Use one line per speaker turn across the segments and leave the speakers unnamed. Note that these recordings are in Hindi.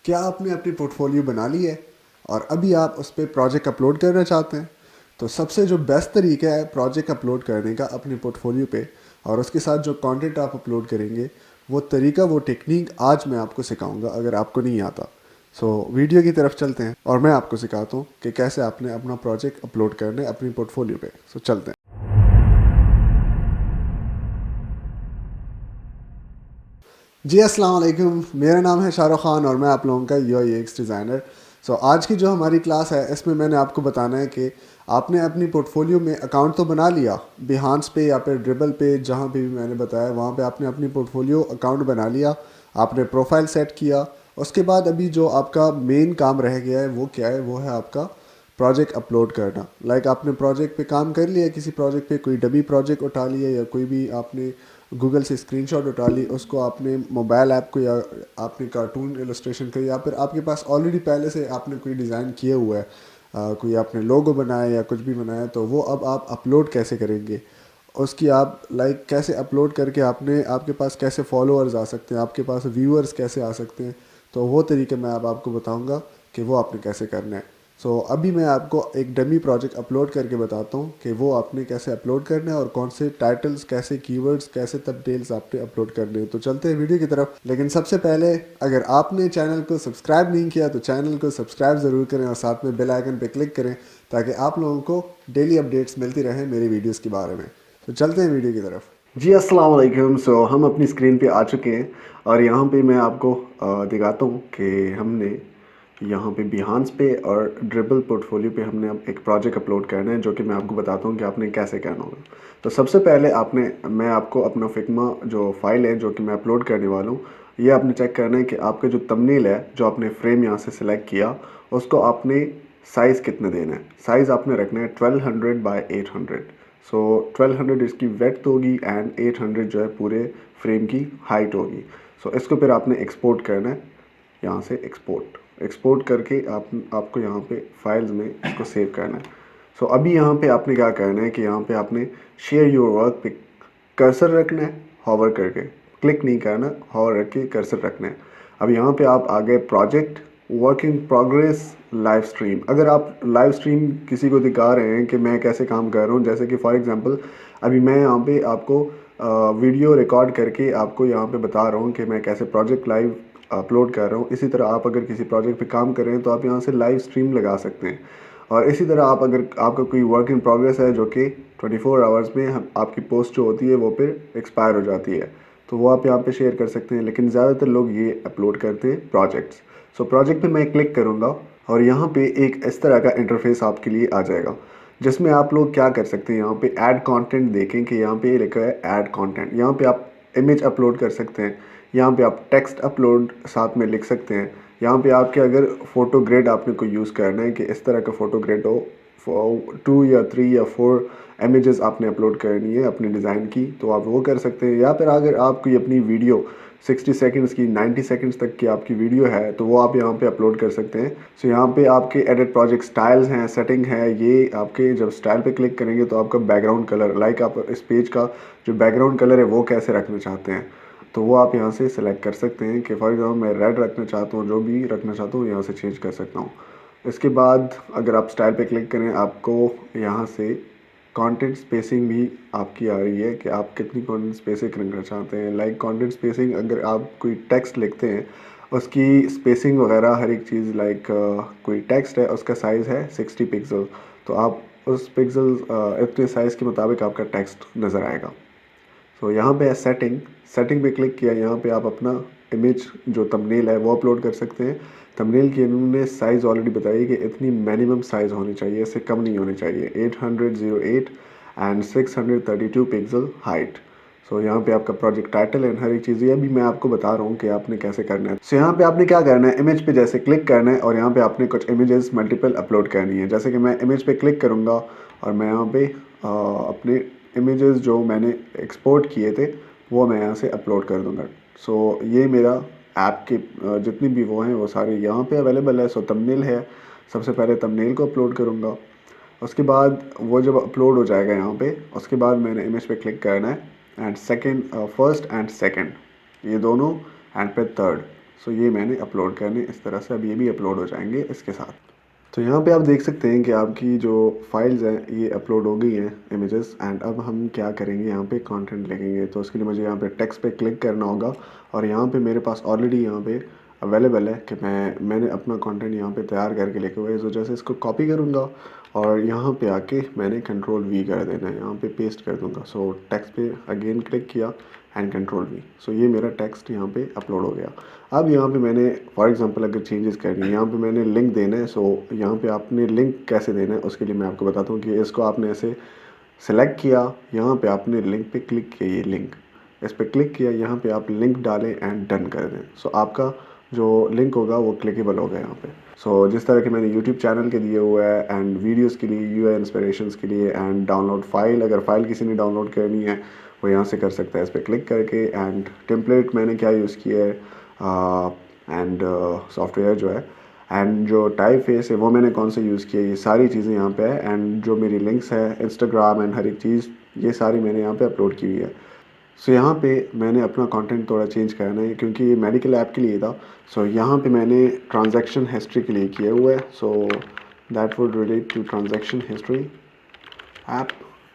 क्या आपने अपनी पोर्टफोलियो बना ली है और अभी आप उस पर प्रोजेक्ट अपलोड करना चाहते हैं? तो सबसे जो बेस्ट तरीका है प्रोजेक्ट अपलोड करने का अपनी पोर्टफोलियो पे और उसके साथ जो कंटेंट आप अपलोड करेंगे, वो तरीका, वो टेक्निक आज मैं आपको सिखाऊंगा अगर आपको नहीं आता। वीडियो की तरफ चलते हैं और मैं आपको सिखाता हूँ कि कैसे आपने अपना प्रोजेक्ट अपलोड करना है अपनी पोर्टफोलियो पे। चलते हैं। जी अस्सलाम वालेकुम, मेरा नाम है शाहरुख ख़ान और मैं आप लोगों का यूआई/यूएक्स डिज़ाइनर। आज की जो हमारी क्लास है इसमें मैंने आपको बताना है कि आपने अपनी पोर्टफोलियो में अकाउंट तो बना लिया, बिहांस पे या फिर ड्रिबल पे, जहाँ पे भी मैंने बताया वहाँ पे आपने अपनी पोर्टफोलियो अकाउंट बना लिया, आपने प्रोफाइल सेट किया। उसके बाद अभी जो आपका मेन काम रह गया है वो क्या है? वो है आपका प्रोजेक्ट अपलोड करना। आपने प्रोजेक्ट पे काम कर लिया, किसी प्रोजेक्ट पे कोई डबी प्रोजेक्ट उठा लिया या कोई भी आपने गूगल से स्क्रीनशॉट उठा ली, उसको आपने मोबाइल ऐप को या आपने कार्टून इलस्ट्रेशन कर या फिर आपके पास ऑलरेडी पहले से आपने कोई डिज़ाइन किया हुआ है, कोई आपने लोगो बनाया या कुछ भी बनाया, तो वो अब आप अपलोड कैसे करेंगे? उसकी आप कैसे अपलोड करके आपने आपके पास कैसे फॉलोअर्स आ सकते हैं, आपके पास व्यूअर्स कैसे आ सकते हैं, तो वो तरीके मैं अब आपको बताऊंगा कि वो आपने कैसे करना है। अभी मैं आपको एक डमी प्रोजेक्ट अपलोड करके बताता हूँ कि वो आपने कैसे अपलोड करना है और कौन से टाइटल्स, कैसे कीवर्ड्स, कैसे थंबनेल्स आपने अपलोड करने हैं। तो चलते हैं वीडियो की तरफ। लेकिन सबसे पहले अगर आपने चैनल को सब्सक्राइब नहीं किया तो चैनल को सब्सक्राइब ज़रूर करें और साथ में बेल आइकन पर क्लिक करें ताकि आप लोगों को डेली अपडेट्स मिलती रहें मेरी वीडियोज़ के बारे में। तो चलते हैं वीडियो की तरफ। जी अस्सलाम वालेकुम। हम अपनी स्क्रीन पे आ चुके हैं और यहाँ पे मैं आपको दिखाता हूँ कि हमने यहाँ पे बिहांस पे और ड्रिबल पोर्टफोलियो पे हमने अब एक प्रोजेक्ट अपलोड करना है, जो कि मैं आपको बताता हूँ कि आपने कैसे करना होगा। तो सबसे पहले मैं आपको अपना फिग्मा जो फाइल है जो कि मैं अपलोड करने वाला हूँ, ये आपने चेक करना है कि आपका जो थंबनेल है, जो आपने फ्रेम यहाँ से सिलेक्ट किया, उसको आपने साइज़ कितने देना है। साइज़ आपने रखना है 1200 बाई 800। 1200 इसकी वेड्थ होगी एंड 800 जो है पूरे फ्रेम की हाइट होगी। इसको फिर आपने एक्सपोर्ट करना है, यहाँ से एक्सपोर्ट करके आपको यहाँ पे फाइल्स में इसको सेव करना है। अभी यहाँ पे आपने क्या करना है कि यहाँ पे आपने शेयर योर वर्क पे कर्सर रखना है, हॉवर करके, क्लिक नहीं करना, हॉवर रख के कर्सर रखना है। अब यहाँ पे आप आ गए project, work in progress, live stream. अगर आप लाइव स्ट्रीम किसी को दिखा रहे हैं कि मैं कैसे काम कर रहा हूँ, जैसे कि फॉर एग्जांपल अभी मैं यहाँ पे आपको वीडियो रिकॉर्ड करके आपको यहाँ पे बता रहा हूँ कि मैं कैसे प्रोजेक्ट लाइव अपलोड कर रहा हूँ, इसी तरह आप अगर किसी प्रोजेक्ट पे काम कर रहे हैं तो आप यहाँ से लाइव स्ट्रीम लगा सकते हैं। और इसी तरह आप अगर आपका कोई वर्क इन प्रोग्रेस है जो कि 24 आवर्स में आपकी पोस्ट जो होती है वो फिर एक्सपायर हो जाती है, तो वो आप यहाँ पे शेयर कर सकते हैं। लेकिन ज़्यादातर लोग ये अपलोड करते हैं प्रोजेक्ट्स। प्रोजेक्ट पे मैं क्लिक करूँगा और यहाँ पे एक इस तरह का इंटरफेस आपके लिए आ जाएगा, जिसमें आप लोग क्या कर सकते हैं, यहाँ पे ऐड कंटेंट देखें कि यहाँ पे लिखा है ऐड कंटेंट। यहाँ पे आप इमेज अपलोड कर सकते हैं, यहाँ पे आप टेक्स्ट अपलोड साथ में लिख सकते हैं। यहाँ पे आपके अगर फ़ोटो ग्रेड आपने कोई यूज़ करना है कि इस तरह का फ़ोटो ग्रेड हो, 2 या 3 या 4 इमेजेस आपने अपलोड करनी है अपने डिज़ाइन की, तो आप वो कर सकते हैं। या फिर अगर आप कोई अपनी वीडियो 60 सेकंड्स की, 90 सेकंड्स तक की आपकी वीडियो है, तो वो आप यहाँ पे अपलोड कर सकते हैं। यहाँ पे आपके एडिट प्रोजेक्ट स्टाइल्स हैं, सेटिंग है, ये आपके जब स्टाइल पे क्लिक करेंगे तो आपका बैकग्राउंड कलर, आप इस पेज का जो बैकग्राउंड कलर है वो कैसे रखना चाहते हैं, तो वो आप यहाँ से सिलेक्ट कर सकते हैं कि फॉर एग्जाम्पल मैं रेड रखना चाहता हूँ, जो भी रखना चाहता हूँ यहाँ से चेंज कर सकता हूँ। इसके बाद अगर आप स्टाइल पे क्लिक करें, आपको यहाँ से कंटेंट स्पेसिंग भी आपकी आ रही है कि आप कितनी कंटेंट स्पेसिंग करना चाहते हैं। कंटेंट स्पेसिंग, अगर आप कोई टेक्स्ट लिखते हैं उसकी स्पेसिंग वगैरह हर एक चीज़, कोई टेक्स्ट है उसका साइज़ है 60 पिक्सल, तो आप उस पिक्सल इतने साइज़ के मुताबिक आपका टेक्स्ट नज़र आएगा। यहाँ पे है सेटिंग पे क्लिक किया, यहाँ पे आप अपना इमेज जो थंबनेल है वो अपलोड कर सकते हैं। थंबनेल की इन्होंने साइज़ ऑलरेडी बताई कि इतनी मिनिमम साइज़ होनी चाहिए, इससे कम नहीं होनी चाहिए। 808 एंड 632 पिक्सल हाइट। यहाँ पे आपका प्रोजेक्ट टाइटल एंड हर एक चीज़, ये भी मैं आपको बता रहा हूँ कि आपने कैसे करना है। यहाँ पे आपने क्या करना है, इमेज पे जैसे क्लिक करना है और यहाँ पे आपने कुछ इमेजेस मल्टीपल अपलोड करनी है। जैसे कि मैं इमेज पे क्लिक करूँगा और मैं यहाँ पे अपने इमेजेस जो मैंने एक्सपोर्ट किए थे वो मैं यहाँ से अपलोड कर दूँगा। ये मेरा ऐप के जितनी भी वो हैं वो सारे यहाँ पे अवेलेबल है। थंबनेल है, सबसे पहले थंबनेल को अपलोड करूँगा, उसके बाद वो जब अपलोड हो जाएगा यहाँ पे, उसके बाद मैंने इमेज पे क्लिक करना है and second, first and second, ये दोनों, एंड फिर थर्ड। सो ये मैंने अपलोड करने इस तरह से, अब ये भी अपलोड हो जाएंगे इसके साथ। तो यहाँ पे आप देख सकते हैं कि आपकी जो फाइल्स हैं ये अपलोड हो गई हैं इमेजेस। एंड अब हम क्या करेंगे, यहाँ पे कंटेंट लिखेंगे। तो उसके लिए मुझे यहाँ पे टेक्स्ट पे क्लिक करना होगा और यहाँ पे मेरे पास ऑलरेडी यहाँ पे अवेलेबल है कि मैंने अपना कंटेंट यहाँ पे तैयार करके लिखे हुए हैं। तो जैसे इसको कॉपी करूँगा और यहाँ पे आके मैंने कंट्रोल वी कर देना है, यहाँ पे पेस्ट कर दूँगा। सो टेक्स्ट पे अगेन क्लिक किया एंड कंट्रोल वी। सो ये मेरा टेक्स्ट यहाँ पे अपलोड हो गया। अब यहाँ पे मैंने फॉर एग्जांपल अगर चेंजेस करनी है, यहाँ पे मैंने लिंक देना है। सो यहाँ पे आपने लिंक कैसे देना है उसके लिए मैं आपको बताता हूँ कि इसको आपने ऐसे सेलेक्ट किया, यहाँ पे आपने लिंक पे क्लिक किया, ये लिंक इस पर क्लिक किया, यहाँ पे आप लिंक डालें एंड डन कर दें। सो आपका जो लिंक होगा वो क्लिकेबल होगा यहाँ पे। सो जिस तरह के मैंने यूट्यूब चैनल के दिए हुए है एंड वीडियोस के लिए, यूआई इंस्पिरेशंस के लिए एंड डाउनलोड फाइल, अगर फाइल किसी ने डाउनलोड करनी है वो यहाँ से कर सकता है इस पर क्लिक करके। एंड टेम्पलेट मैंने क्या यूज़ किया है एंड सॉफ्टवेयर जो है एंड जो टाइप फेस है वो मैंने कौन सा यूज़ किया, ये सारी चीज़ें यहाँ पे है। एंड जो मेरी लिंक्स है इंस्टाग्राम एंड हर एक चीज़ ये सारी मैंने यहाँ पे अपलोड की हुई है। सो यहाँ पे मैंने अपना कंटेंट थोड़ा चेंज करना है क्योंकि ये मेडिकल ऐप के लिए था। सो यहाँ पे मैंने ट्रांजैक्शन हिस्ट्री के लिए किया हुआ है। So that would relate to transaction history app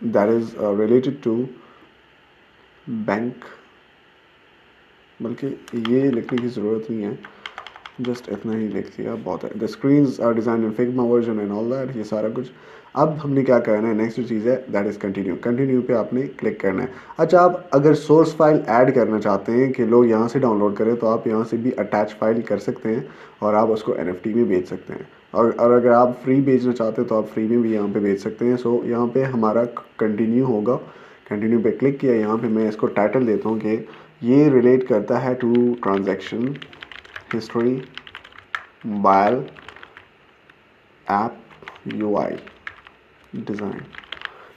that is related to bank, बल्कि ये लिखने की ज़रूरत नहीं है, जस्ट इतना ही लिख दिया बहुत है। The screens are design in Figma version and all that, ये सारा कुछ। अब हमने क्या करना है, नेक्स्ट चीज़ है दैट इज़ कंटिन्यू। कंटिन्यू पे आपने क्लिक करना है। अच्छा, आप अगर सोर्स फाइल ऐड करना चाहते हैं कि लोग यहाँ से डाउनलोड करें तो आप यहाँ से भी अटैच फाइल कर सकते हैं और आप उसको NFT में बेच सकते हैं। और अगर आप फ्री बेचना चाहते हैं तो आप फ्री में भी यहाँ पे बेच सकते हैं। सो यहाँ पे हमारा कंटिन्यू होगा। कंटिन्यू पे क्लिक किया, यहाँ पे मैं इसको टाइटल देता हूँ कि ये रिलेट करता है to transaction history mobile app UI design.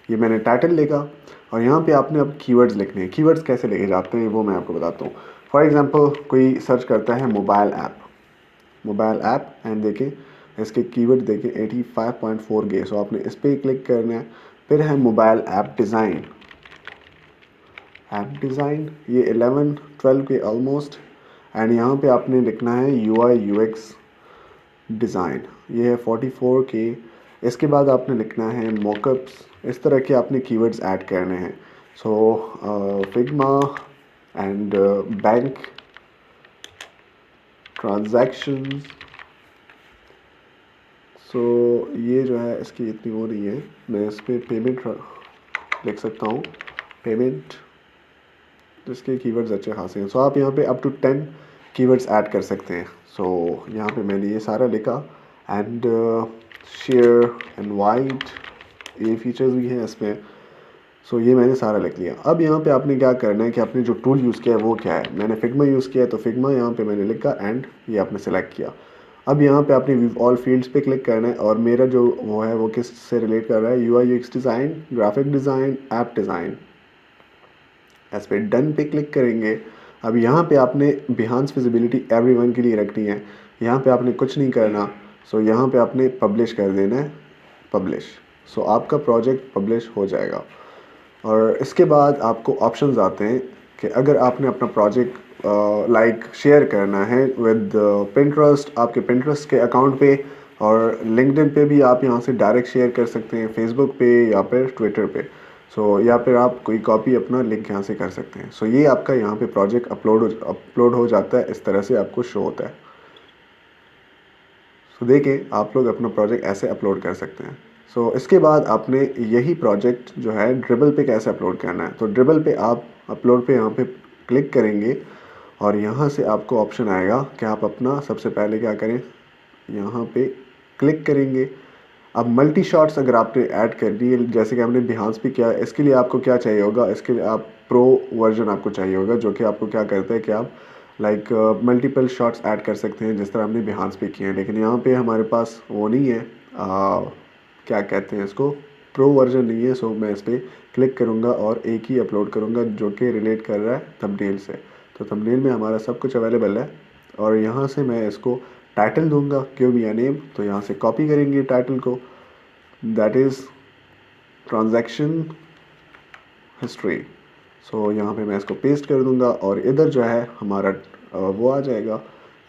ये मैंने टाइटल लिखा और यहाँ पे आपने अब कीवर्ड्स लिखने हैं। कीवर्ड्स कैसे लिखे जाते हैं वो मैं आपको बताता हूँ। फॉर एग्जांपल कोई सर्च करता है मोबाइल ऐप एंड देखें इसके कीवर्ड देखें 85.4 गे। सो आपने इस पर क्लिक करना है। फिर है मोबाइल ऐप डिज़ाइन, ये 11-12 के ऑलमोस्ट। एंड यहाँ पे आपने लिखना है UI UX डिज़ाइन, ये है 44 के। इसके बाद आपने लिखना है मॉकअप्स। इस तरह के आपने कीवर्ड्स ऐड करने हैं। सो फिग्मा एंड बैंक ट्रांजैक्शंस। सो ये जो है इसकी इतनी वो नहीं है, मैं इस पर पेमेंट लिख सकता हूँ, पेमेंट, जिसके कीवर्ड्स अच्छे खासे हैं। सो आप यहाँ पे अप टू 10 कीवर्ड्स ऐड कर सकते हैं। सो यहाँ पे मैंने ये सारा लिखा एंड शेयर एंड वाइट, ये फीचर्स भी हैं इसमें। सो ये मैंने सारा लिख लिया। अब यहाँ पे आपने क्या करना है कि आपने जो टूल यूज़ किया है वो क्या है। मैंने फिग्मा यूज़ किया है तो फिग्मा यहाँ पे मैंने लिखा एंड ये आपने सेलेक्ट किया। अब यहाँ पे आपने व्यू ऑल फील्ड्स पे क्लिक करना है और मेरा जो वो है वो किस से रिलेट कर रहा है, UI UX design, graphic design, app design. इस पर डन पे क्लिक करेंगे। अब यहाँ पे आपने बिहांस विजिबिलिटी एवरीवन के लिए रखनी है, यहाँ पे आपने कुछ नहीं करना। सो यहाँ पे आपने पब्लिश कर देना है, पब्लिश। सो आपका प्रोजेक्ट पब्लिश हो जाएगा। और इसके बाद आपको ऑप्शंस आते हैं कि अगर आपने अपना प्रोजेक्ट लाइक शेयर करना है विद पिंटरेस्ट, आपके पिंटरेस्ट के अकाउंट पे, और लिंक्डइन पे भी आप यहाँ से डायरेक्ट शेयर कर सकते हैं, फेसबुक पे या फिर ट्विटर पे। सो या फिर आप कोई कॉपी अपना लिंक यहाँ से कर सकते हैं। सो ये आपका यहाँ पे प्रोजेक्ट अपलोड हो जाता है, इस तरह से आपको शो होता है। सो देखें आप लोग अपना प्रोजेक्ट ऐसे अपलोड कर सकते हैं। सो इसके बाद आपने यही प्रोजेक्ट जो है ड्रिबल पे कैसे अपलोड करना है। तो ड्रिबल पे आप अपलोड पे यहाँ पे क्लिक करेंगे और यहाँ से आपको ऑप्शन आएगा कि आप अपना सबसे पहले क्या करें, यहाँ पे क्लिक करेंगे। अब मल्टी शॉट्स अगर आपने ऐड कर दिए जैसे कि हमने बिहांस भी किया, इसके लिए आपको क्या चाहिए होगा, इसके लिए आप प्रो वर्जन आपको चाहिए होगा, जो कि आपको क्या करता है कि आप लाइक मल्टीपल शॉट्स ऐड कर सकते हैं जिस तरह हमने बिहांस पे किए हैं। लेकिन यहाँ पे हमारे पास वो नहीं है, क्या कहते हैं इसको, प्रो वर्जन नहीं है। सो मैं इस पर क्लिक करूँगा और एक ही अपलोड करूँगा जो कि रिलेट कर रहा है थंबनेल से। तो थंबनेल में हमारा सब कुछ अवेलेबल है और यहाँ से मैं इसको टाइटल दूंगा, गिव मी अ नेम। तो यहाँ से कॉपी करेंगे टाइटल को, दैट इज़ ट्रांजैक्शन हिस्ट्री। सो यहाँ पे मैं इसको पेस्ट कर दूंगा और इधर जो है हमारा वो आ जाएगा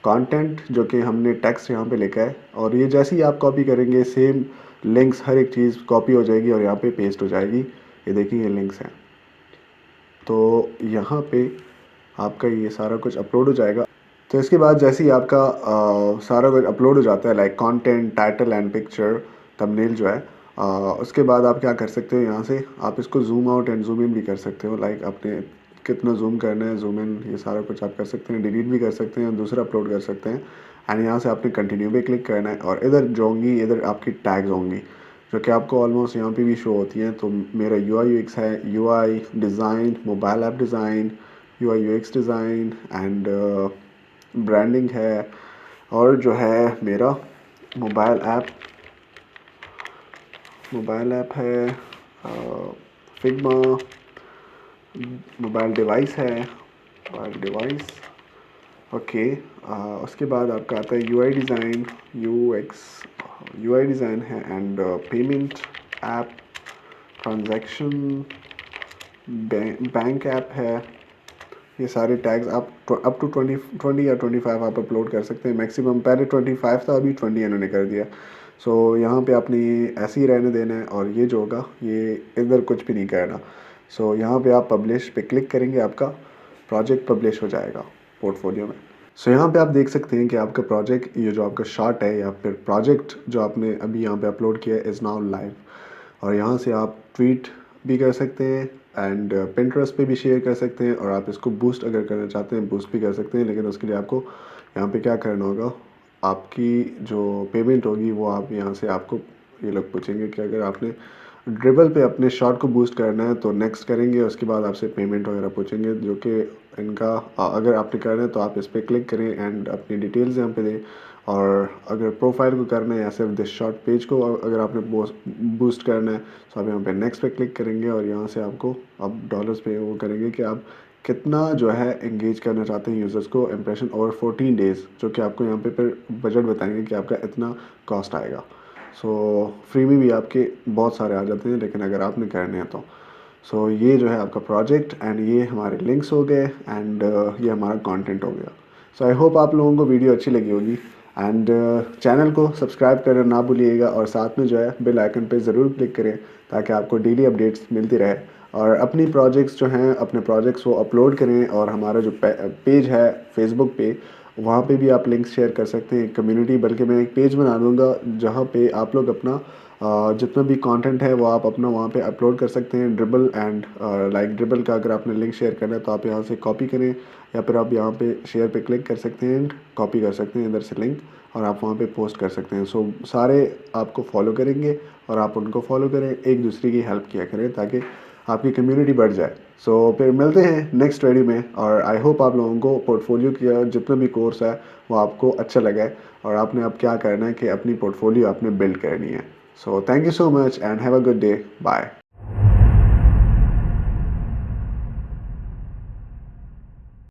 कंटेंट जो कि हमने टेक्स्ट यहाँ पे लिखा है, और ये जैसे ही आप कॉपी करेंगे सेम लिंक्स हर एक चीज़ कॉपी हो जाएगी और यहाँ पे पेस्ट हो जाएगी। ये देखिए ये लिंक्स हैं, तो यहाँ पे आपका ये सारा कुछ अपलोड हो जाएगा। तो इसके बाद जैसे ही आपका सारा कुछ अपलोड हो जाता है, like content, title and picture, thumbnail जो है, उसके बाद आप क्या कर सकते हो, यहाँ से आप इसको zoom out and zoom in भी कर सकते हो। लाइक आपने कितना जूम करना है, जूम इन, ये सारा कुछ आप कर सकते हैं। डिलीट भी कर सकते हैं, दूसरा अपलोड कर सकते हैं। एंड यहाँ से आपने कंटिन्यू पे क्लिक करना है और इधर जो होंगी, इधर आपकी टैग्स होंगी जो कि आपको ऑलमोस्ट यहाँ पे भी शो होती हैं। तो मेरा UI UX है, UI design, mobile app design, UI UX design and branding है, और जो है मेरा मोबाइल ऐप है, फिग्मा, मोबाइल डिवाइस है, मोबाइल डिवाइस, ओके। उसके बाद आपका आता है UI डिज़ाइन, UI डिज़ाइन है and payment app, transaction, bank app है। ये सारे टैग्स आप अप टू 20 या 25 आप अपलोड कर सकते हैं मैक्सिमम। पहले 25 था, अभी 20 इन्होंने कर दिया। सो यहाँ पे आपने ऐसे ही रहने देना है, और ये जो होगा ये इधर कुछ भी नहीं करना। सो यहाँ पे आप पब्लिश पे क्लिक करेंगे, आपका प्रोजेक्ट पब्लिश हो जाएगा पोर्टफोलियो में। सो यहाँ पे आप देख सकते हैं कि आपका प्रोजेक्ट, ये जो आपका शॉट है या फिर प्रोजेक्ट जो आपने अभी यहाँ पे अपलोड किया है, इज़ नाउ लाइव। और यहाँ से आप ट्वीट भी कर सकते हैं एंड पिंटरेस्ट पे भी शेयर कर सकते हैं, और आप इसको बूस्ट अगर करना चाहते हैं बूस्ट भी कर सकते हैं। लेकिन उसके लिए आपको यहाँ पे क्या करना होगा, आपकी जो पेमेंट होगी वो आप यहाँ से, आपको ये लोग पूछेंगे कि अगर आपने ड्रिबल पे अपने शॉट को बूस्ट करना है तो नेक्स्ट करेंगे, उसके बाद आपसे पेमेंट वगैरह पूछेंगे, जो कि इनका अगर आपने करना है तो आप इस पर क्लिक करें एंड अपनी डिटेल्स यहाँ पे दें। और अगर प्रोफाइल को करना है या सिर्फ दिस शॉर्ट पेज को अगर आपने बूस्ट करना है तो आप यहाँ पे नेक्स्ट पे क्लिक करेंगे, और यहाँ से आपको अब डॉलर्स पे वो करेंगे कि आप कितना जो है एंगेज करना चाहते हैं यूज़र्स को, इम्प्रेशन ओवर 14 डेज़, जो कि आपको यहाँ पे फिर बजट बताएंगे कि आपका इतना कॉस्ट आएगा। सो फ्री में भी आपके बहुत सारे आ जाते हैं, लेकिन अगर आपने करने हैं तो सो ये जो है आपका प्रोजेक्ट, एंड ये हमारे लिंक्स हो गए, एंड ये हमारा कंटेंट हो गया। सो आई होप आप लोगों को वीडियो अच्छी लगी होगी, एंड चैनल को सब्सक्राइब करना ना भूलिएगा, और साथ में जो है बेल आइकन पे ज़रूर क्लिक करें ताकि आपको डेली अपडेट्स मिलती रहे। और अपनी प्रोजेक्ट्स जो हैं, अपने प्रोजेक्ट्स वो अपलोड करें, और हमारा जो पेज है फेसबुक पे, वहाँ पे भी आप लिंक्स शेयर कर सकते हैं, कम्युनिटी, बल्कि मैं एक पेज बना दूँगा जहाँ पे आप लोग अपना जितना भी कंटेंट है वो आप अपना वहाँ पे अपलोड कर सकते हैं। ड्रिबल एंड लाइक ड्रिबल का अगर आपने लिंक शेयर करना है तो आप यहाँ से कॉपी करें, या फिर आप यहाँ पे शेयर पे क्लिक कर सकते हैं एंड कॉपी कर सकते हैं इधर से लिंक, और आप वहाँ पे पोस्ट कर सकते हैं। सो सारे आपको फॉलो करेंगे और आप उनको फॉलो करें, एक दूसरे की हेल्प किया करें ताकि आपकी कम्युनिटी बढ़ जाए। सो फिर मिलते हैं नेक्स्ट वीडियो में, और आई होप आप लोगों को पोर्टफोलियो का जितना भी कोर्स है वो आपको अच्छा लगा है, और आपने अब क्या करना है कि अपनी पोर्टफोलियो आपने बिल्ड करनी है। So thank you so much and have a good day, bye.